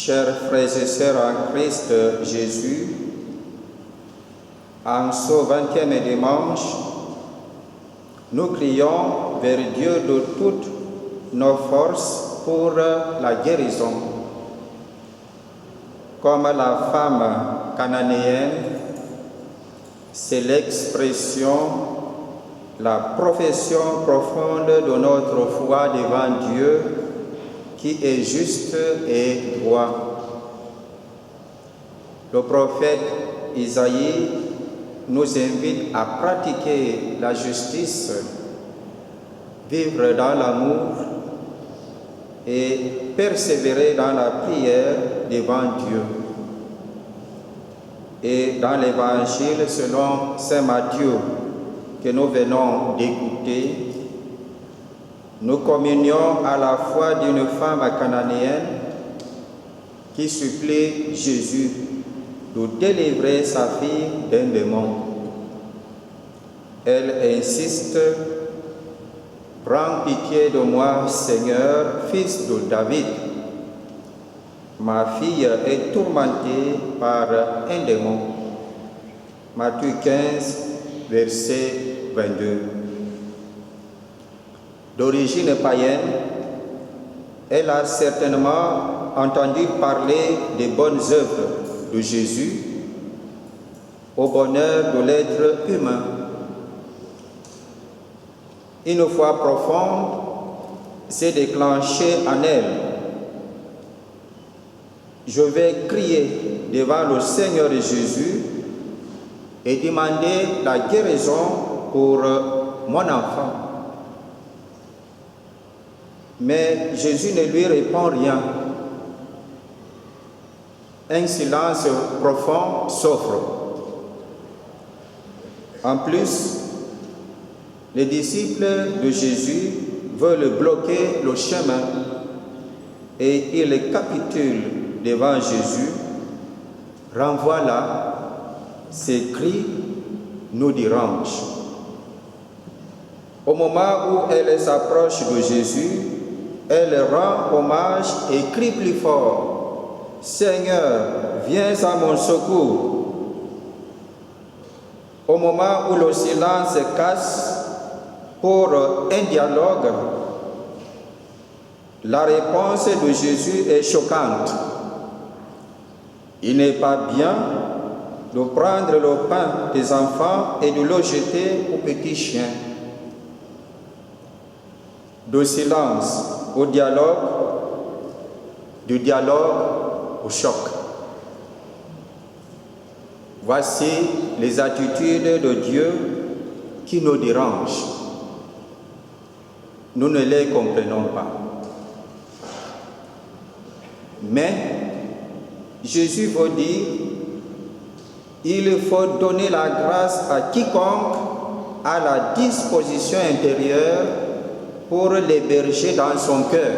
Chers frères et sœurs en Christ Jésus, en ce 20e dimanche, nous crions vers Dieu de toutes nos forces pour la guérison. Comme la femme cananéenne, c'est l'expression, la profession profonde de notre foi devant Dieu qui est juste et droit. Le prophète Isaïe nous invite à pratiquer la justice, vivre dans l'amour et persévérer dans la prière devant Dieu. Et dans l'évangile selon saint Matthieu que nous venons d'écouter, nous communions à la foi d'une femme cananéenne qui supplie Jésus de délivrer sa fille d'un démon. Elle insiste: « Prends pitié de moi, Seigneur, fils de David. Ma fille est tourmentée par un démon. » Matthieu 15, verset 22. D'origine païenne, elle a certainement entendu parler des bonnes œuvres de Jésus au bonheur de l'être humain. Une foi profonde s'est déclenchée en elle. Je vais crier devant le Seigneur Jésus et demander la guérison pour mon enfant. Mais Jésus ne lui répond rien. Un silence profond s'offre. En plus, les disciples de Jésus veulent bloquer le chemin et ils capitulent devant Jésus. « Renvoie-la », ces cris nous dérangent. Au moment où elle s'approche de Jésus, elle rend hommage et crie plus fort: « Seigneur, viens à mon secours !» Au moment où le silence se casse pour un dialogue, la réponse de Jésus est choquante. Il n'est pas bien de prendre le pain des enfants et de le jeter aux petits chiens. De silence au dialogue, du dialogue au choc. Voici les attitudes de Dieu qui nous dérangent. Nous ne les comprenons pas. Mais Jésus veut dire: il faut donner la grâce à quiconque a la disposition intérieure pour l'héberger dans son cœur.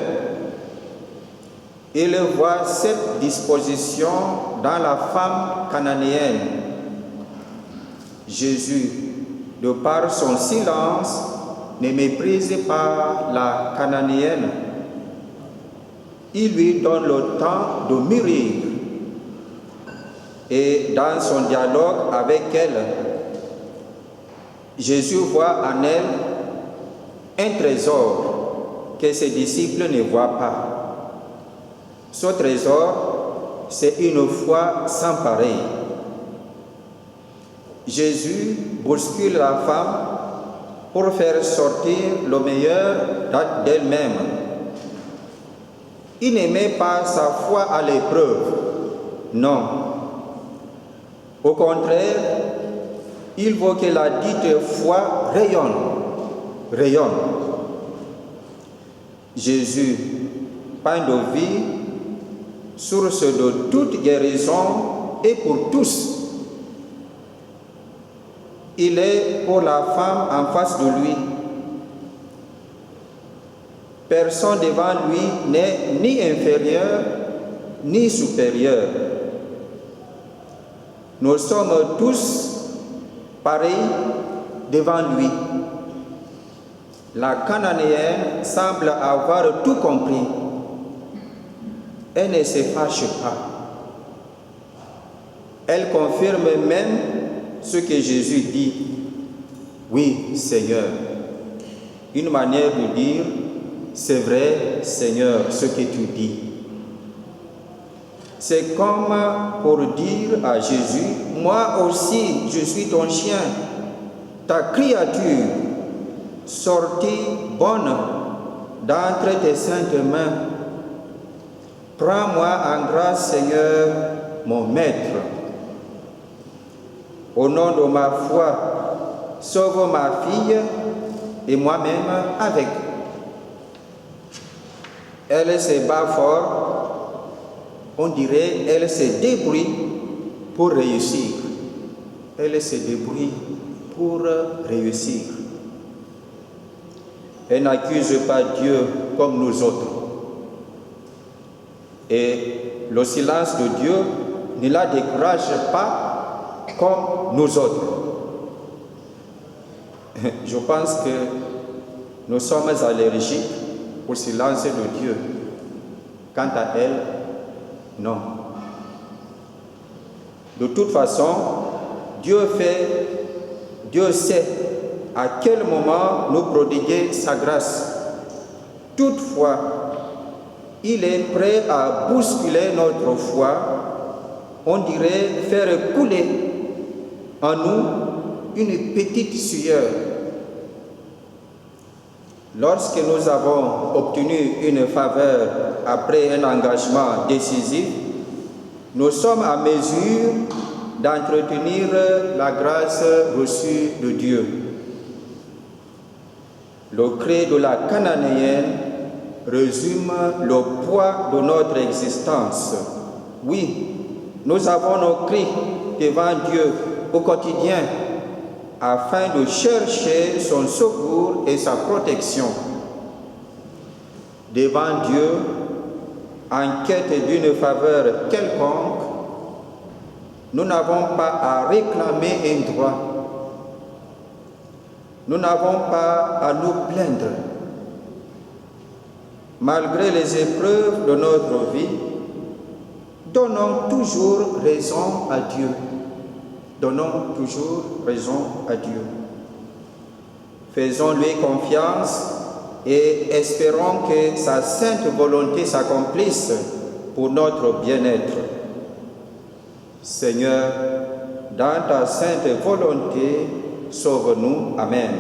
Il voit cette disposition dans la femme cananéenne. Jésus, de par son silence, ne méprise pas la cananéenne. Il lui donne le temps de mûrir. Et dans son dialogue avec elle, Jésus voit en elle un trésor que ses disciples ne voient pas. Ce trésor, c'est une foi sans pareil. Jésus bouscule la femme pour faire sortir le meilleur d'elle-même. Il ne met pas sa foi à l'épreuve. Non. Au contraire, il veut que la dite foi rayonne. Jésus, pain de vie, source de toute guérison et pour tous. Il est pour la femme en face de lui. Personne devant lui n'est ni inférieur ni supérieur. Nous sommes tous pareils devant lui. La Cananéenne semble avoir tout compris. elle ne se fâche pas. Elle confirme même ce que Jésus dit. Oui, Seigneur. Une manière de dire, c'est vrai, Seigneur, ce que tu dis. C'est comme pour dire à Jésus, moi aussi, je suis ton chien, ta créature, sortie bonne d'entre tes saintes mains. Prends-moi en grâce, Seigneur, mon maître. Au nom de ma foi, sauve ma fille et moi-même avec. Elle se bat fort, on dirait, elle se débrouille pour réussir. Elle se débrouille pour réussir. Elle n'accuse pas Dieu comme nous autres. Et le silence de Dieu ne la décourage pas comme nous autres. Je pense que nous sommes allergiques au silence de Dieu. Quant à elle, non. De toute façon, Dieu sait à quel moment nous prodiguer sa grâce. Toutefois, il est prêt à bousculer notre foi, on dirait faire couler en nous une petite sueur. Lorsque nous avons obtenu une faveur après un engagement décisif, nous sommes à mesure d'entretenir la grâce reçue de Dieu. Le cri de la Cananéenne résume le poids de notre existence. Oui, nous avons nos cris devant Dieu au quotidien afin de chercher son secours et sa protection. Devant Dieu, en quête d'une faveur quelconque, nous n'avons pas à réclamer un droit. Nous n'avons pas à nous plaindre. Malgré les épreuves de notre vie, donnons toujours raison à Dieu. Donnons toujours raison à Dieu. Faisons-lui confiance et espérons que sa sainte volonté s'accomplisse pour notre bien-être. Seigneur, dans ta sainte volonté, sauve-nous. Amen.